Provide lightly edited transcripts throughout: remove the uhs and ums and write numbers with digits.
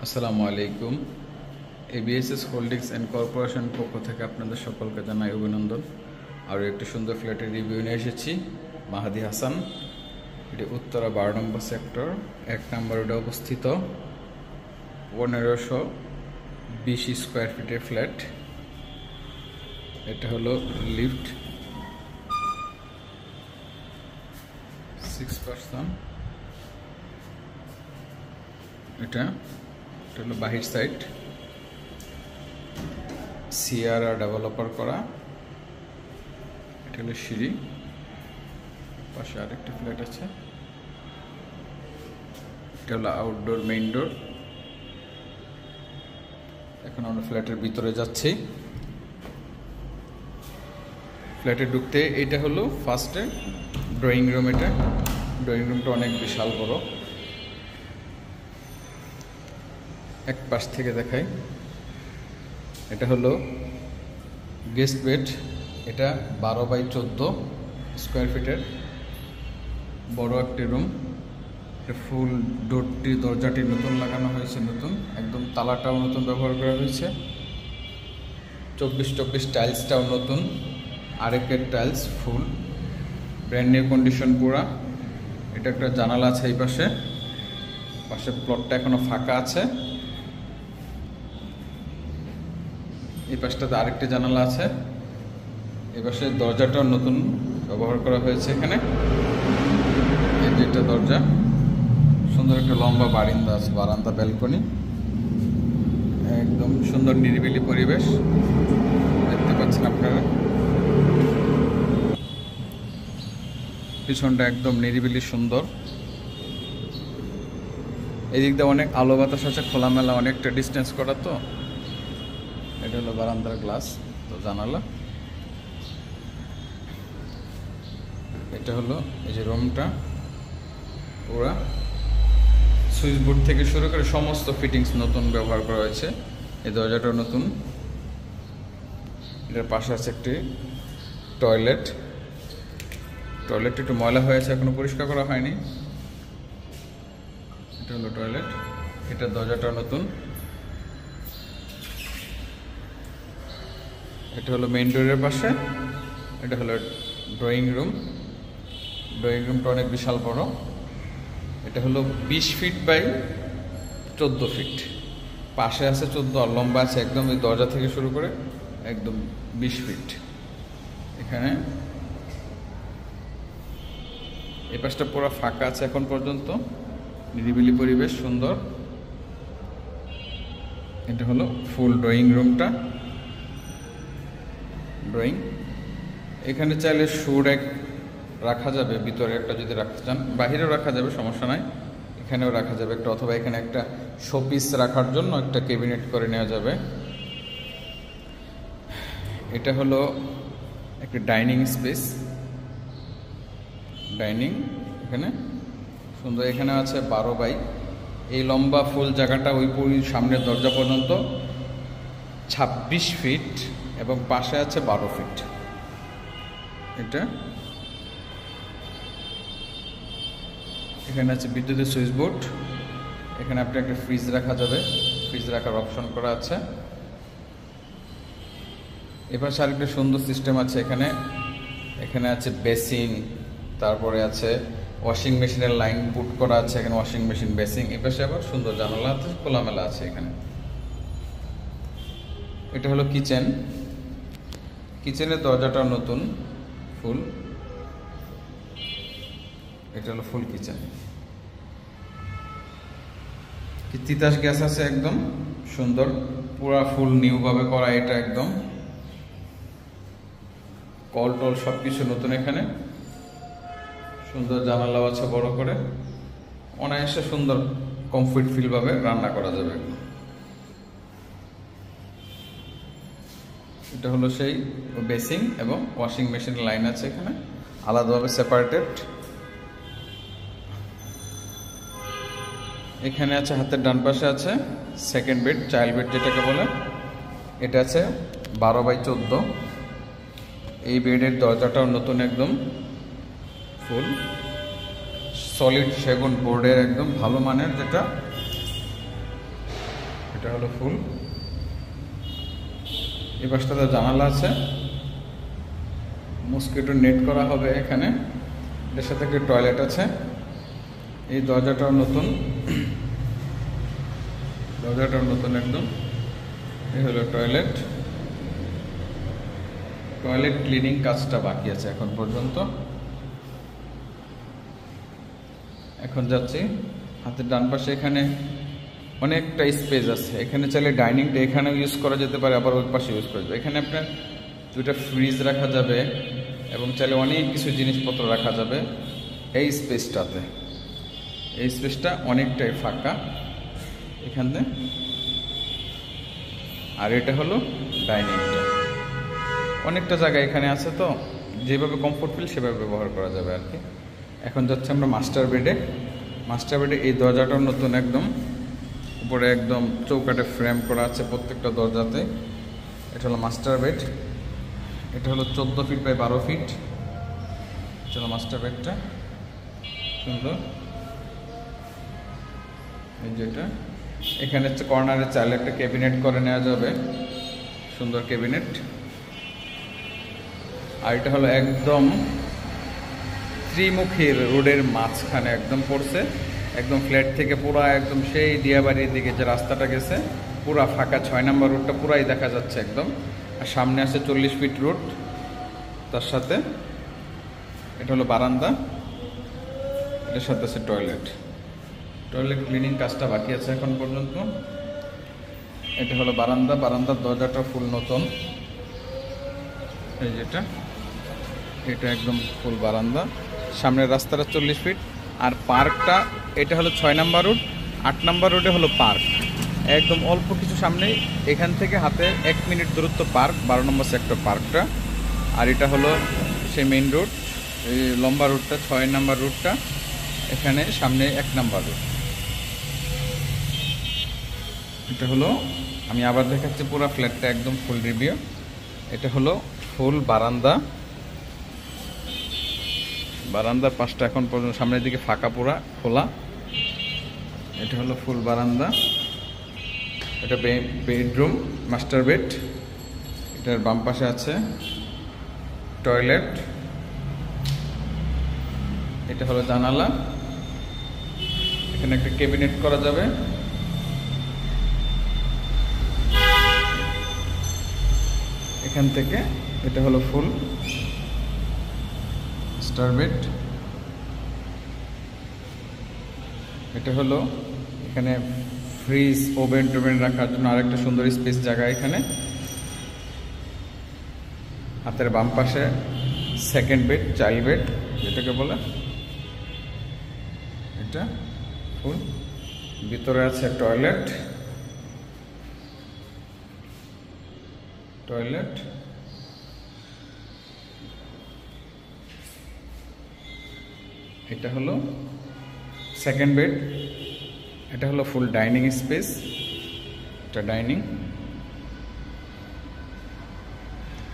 আসসালামু আলাইকুম। এবিএসএস holdings and corporation পক্ষ থেকে আপনাদের সকলকে জানাই অভিনন্দন। আরও একটি সুন্দর ফ্ল্যাটের রিভিউ নিয়ে এসেছি। মাহাদি হাসান, এটি উত্তরা 12 নম্বর সেক্টর 1 নম্বর রোডে অবস্থিত 1520 স্কোয়ার ফিটের ফ্ল্যাট। এটা হলো লিফট 6 পার্সন। এটা হলো বাহির সাইড, সিআরআর ডেভেলপার করা। এটা হলো সিঁড়ি, পাশে আরেকটি ফ্ল্যাট আছে। এটা হলো আউটডোর মেইন ডোর। এখন আমরা ফ্ল্যাটের ভিতরে যাচ্ছি। ফ্ল্যাটে ঢুকতে এটা হলো ফার্স্টে ড্রয়িং রুম। এটা ড্রয়িং রুমটা অনেক বিশাল বড়। এক পাশ থেকে দেখাই, এটা হলো গেস্ট বেড। এটা 12 বাই 14 স্কোয়ার ফিটের বড় একটি রুম। এটা ফুল ডোরটি, দরজাটি নতুন লাগানো হয়েছে, নতুন একদম, তালাটাও নতুন ব্যবহার করা হয়েছে। 24 টাইলসটাও নতুন, আরেকের tiles full brand new condition পুরা। এটা একটা জানালা আছে এই পাশে, পাশে প্লটটা এখনো ফাঁকা আছে। এই পাশটাতে আরেকটি জানালা আছে। এই পাশে দরজাটাও নতুন ব্যবহার করা হয়েছে। এখানে এই যেটা দরজা, সুন্দর একটা লম্বা বারান্দা আছে, বারান্দা ব্যালকনি, একদম সুন্দর নিরিবিলি পরিবেশ দেখতে পাচ্ছেন আপনারা। পিছনটা একদম নিরিবিলি সুন্দর। এদিক দিয়ে অনেক আলো বাতাস আছে, খোলামেলা, অনেকটা ডিস্টেন্স করা। তো এটা হলো বারান্দার গ্লাস, তো জানালা। এটা হলো এই যে রুমটা, পুরা সুইচ বোর্ড থেকে শুরু করে সমস্ত ফিটিংস নতুন ব্যবহার করা হয়েছে। এই দরজাটাও নতুন। এটার পাশে আছে একটি টয়লেট। টয়লেটটা একটু ময়লা হয়েছে, এখনো পরিষ্কার করা হয়নি। এটা হলো টয়লেট। এটার দরজাটাও নতুন। এটা হলো মেইন ডোরের পাশে। এটা হলো ড্রয়িং রুম। ড্রয়িং রুমটা অনেক বিশাল বড়। এটা হলো 20 ফিট বাই 14 ফিট। পাশে আছে 14, আর লম্বা আছে একদম, এই দরজা থেকে শুরু করে একদম 20 ফিট। এখানে এই পাশটা পুরো ফাঁকা আছে এখন পর্যন্ত, নিরিবিলি পরিবেশ, সুন্দর। এটা হলো ফুল ড্রয়িং রুমটা। ড্রয়িং এখানে চাইলে শু র্যাক রাখা যাবে, ভিতরে একটা যদি রাখতে চান, বাহিরেও রাখা যাবে, সমস্যা নাই। এখানেও রাখা যাবে একটা, অথবা এখানে একটা শোপিস রাখার জন্য একটা ক্যাবিনেট করে নেওয়া যাবে। এটা হলো একটা ডাইনিং স্পেস, ডাইনিং এখানে সুন্দর। এখানে আছে 12 বাই, এই লম্বা ফুল জায়গাটা ওই পুরো সামনের দরজা পর্যন্ত 26 ফিট, এবং পাশে আছে 12 ফিট। এটা এখানে আছে বিদ্যুতের সুইচ বোর্ড। এখানে আপনি একটা ফ্রিজ রাখা যাবে, ফ্রিজ রাখার অপশন করা আছে। এবার আরেকটা সুন্দর সিস্টেম আছে এখানে। এখানে আছে বেসিন, তারপরে আছে ওয়াশিং মেশিনের লাইন পুট করা আছে এখানে, ওয়াশিং মেশিন, বেসিন। এপাশে আবার সুন্দর জানালা আছে, খোলামেলা আছে এখানে। এটা হলো কিচেন। কিচেনের দরজাটা নতুন ফুল। এটা হলো ফুল কিচেন। তিতাস গ্যাস আছে একদম সুন্দর, পুরা ফুল নিউ ভাবে করা। এটা একদম কল টল সবকিছু নতুন। এখানে সুন্দর জানালাও আছে বড় করে, অনায়াসে সুন্দর কমফর্ট ফিল ভাবে রান্না করা যাবে। এটা হলো সেই বেসিং এবং ওয়াশিং মেশিনের লাইন আছে এখানে, আলাদাভাবে সেপারেটেড। এখানে আছে হাতের ডান পাশে আছে সেকেন্ড বেড, চাইল্ড বেড যেটাকে বলে। এটা আছে 12 বাই 14। এই বেডের দরজাটাও নতুন, একদম ফুল সলিড সেগুন বোর্ডের, একদম ভালো মানের, যেটা এটা হলো ফুল। এই পাশটাতে জানালা আছে, মসকিটো নেট করা হবে এখানে। এর সাথে একটা টয়লেট আছে। এই দরজাটাও নতুন, দরজাটাও নতুন একদম। এই হলো টয়লেট। টয়লেট ক্লিনিং কাজটা বাকি আছে এখন পর্যন্ত। এখন যাচ্ছি হাতের ডান পাশে, এখানে অনেকটা স্পেস আছে। এখানে চাইলে ডাইনিংটা এখানেও ইউজ করা যেতে পারে, আবার ওই পাশে ইউজ করা যাবে। এখানে আপনার দুইটা ফ্রিজ রাখা যাবে এবং চাইলে অনেক কিছু জিনিসপত্র রাখা যাবে এই স্পেসটাতে। এই স্পেসটা অনেকটাই ফাঁকা এখানে। আর এটা হলো ডাইনিংটা। অনেকটা জায়গা এখানে আছে, তো যেভাবে কমফোর্ট ফিল সেভাবে ব্যবহার করা যাবে আর কি। এখন যাচ্ছে আমরা মাস্টার বেডে। মাস্টার বেডে এই দরজাটাও নতুন একদম, উপরে একদম চৌকাটে ফ্রেম করা আছে প্রত্যেকটা দরজাতে। এটা হলো মাস্টার বেড। এটা হলো 14 ফিট বাই 12 ফিট। চলো মাস্টার বেডটা সুন্দর। এই যেটা এখানে হচ্ছে কর্নারে চাইলে একটা ক্যাবিনেট করে নেওয়া যাবে, সুন্দর ক্যাবিনেট। আর এটা হলো একদম ত্রিমুখী রোডের মাঝখানে একদম পড়ছে, একদম ফ্ল্যাট থেকে পুরা একদম সেই দিয়াবাড়ির দিকে যে রাস্তাটা গেছে পুরা ফাঁকা। 6 নম্বর রোডটা পুরাই দেখা যাচ্ছে একদম। আর সামনে আছে 40 ফিট রোড, তার সাথে এটা হলো বারান্দা, এটার সাথে আছে টয়লেট। টয়লেট ক্লিনিং কাজটা বাকি আছে এখন পর্যন্ত। এটা হলো বারান্দা। বারান্দার দরজাটা ফুল নতুন। এই যেটা, এটা একদম ফুল বারান্দা। সামনের রাস্তাটা 40 ফিট। আর পার্কটা এটা হলো 6 নম্বর রোড, 8 নম্বর রোডে হলো পার্ক। একদম অল্প কিছু সামনেই, এখান থেকে হাতে 1 মিনিট দূরত্ব পার্ক, 12 নম্বর সেক্টর পার্কটা। আর এটা হলো সেই মেইন রোড, এই লম্বা রোডটা 6 নম্বর রোডটা, এখানে সামনে 1 নম্বর রোড। এটা হলো, আমি আবার দেখাচ্ছি পুরো ফ্ল্যাটটা একদম ফুল রিভিউ। এটা হলো ফুল বারান্দা। বারান্দার পাশটা এখন পর্যন্ত সামনের দিকে ফাঁকা, পুরা খোলা। এটা হলো ফুল বারান্দা। এটা বেডরুম, মাস্টার বেড। এটার বাম পাশে আছে টয়লেট। এটা হলো জানালা, এখানে একটা ক্যাবিনেট করা যাবে। এখান থেকে এটা হলো ফুল মাস্টার বেড। এটা হলো এখানে ফ্রিজ, ওভেন টোভেন রাখার জন্য আরেকটা সুন্দর স্পেস জায়গা এখানে। হাতের বাম পাশে সেকেন্ড বেড, চাইল্ড বেড যেটাকে বলে, এটা ফুল। ভিতরে আছে টয়লেট। টয়লেট এটা হলো সেকেন্ড বেড। এটা হলো ফুল ডাইনিং স্পেস, এটা ডাইনিং।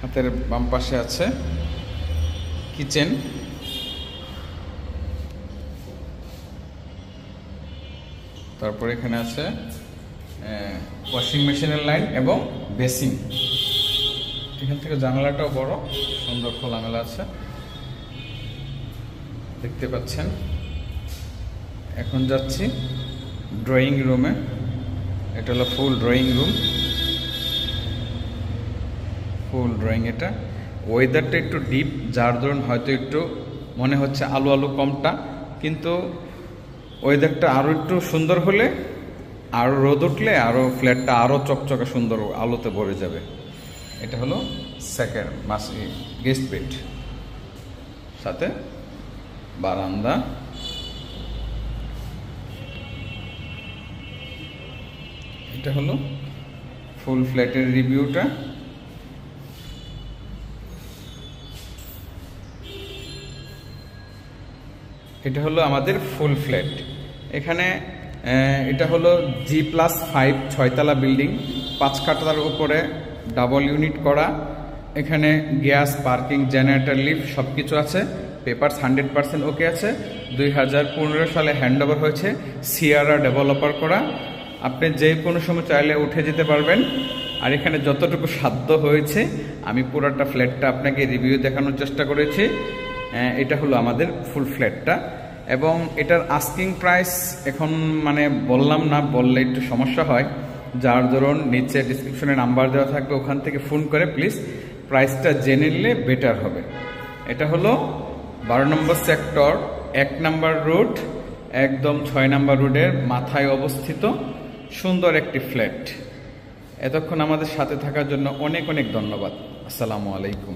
হাতের বাম পাশে আছে কিচেন। তারপর এখানে আছে ওয়াশিং মেশিনের লাইন এবং বেসিন। এখান থেকে জানালাটাও বড়, সুন্দর খোলামেলা আছে, দেখতে পাচ্ছেন। এখন যাচ্ছি ড্রয়িং রুমে। এটা হলো ফুল ড্রয়িং রুম, ফুল ড্রয়িং। এটা ওয়েদারটা একটু ডিপ, যার ধরুন হয়তো একটু মনে হচ্ছে আলো আলো কমটা, কিন্তু ওয়েদারটা আরও একটু সুন্দর হলে, আরও রোদ উঠলে আরও ফ্ল্যাটটা আরও চকচকে সুন্দর আলোতে ভরে যাবে। এটা হলো সেকেন্ড গেস্ট বেড, সাথে বারান্দা। এটা হলো ফুল ফ্ল্যাটের রিভিউটা। এটা হলো আমাদের ফুল ফ্ল্যাট। এখানে এটা হলো G+5 6তলা বিল্ডিং, 5 কাঠার উপরে ডাবল ইউনিট করা। এখানে গ্যাস, পার্কিং, জেনারেটর, লিফট সব কিছু আছে। পেপারস 100% ওকে আছে। 2015 সালে হ্যান্ডওভার হয়েছে, সিয়ারা ডেভেলপার করা। আপনি যে কোনো সময় চাইলে উঠে যেতে পারবেন। আর এখানে যতটুকু সাধ্য হয়েছে আমি পুরোটা ফ্ল্যাটটা আপনাকে রিভিউ দেখানোর চেষ্টা করেছি। এটা হলো আমাদের ফুল ফ্ল্যাটটা, এবং এটার আস্কিং প্রাইস এখন মানে বললাম না, বললে একটু সমস্যা হয়। যার ধরুন নিচে ডিসক্রিপশনে নাম্বার দেওয়া থাকবে, ওখান থেকে ফোন করে প্লিজ প্রাইসটা জেনে নিলে বেটার হবে। এটা হলো 12 নম্বর সেক্টর, 1 নম্বর রোড, একদম 6 নম্বর রোডের মাথায় অবস্থিত সুন্দর একটি ফ্ল্যাট। এতক্ষণ আমাদের সাথে থাকার জন্য অনেক অনেক ধন্যবাদ। আসসালামু আলাইকুম।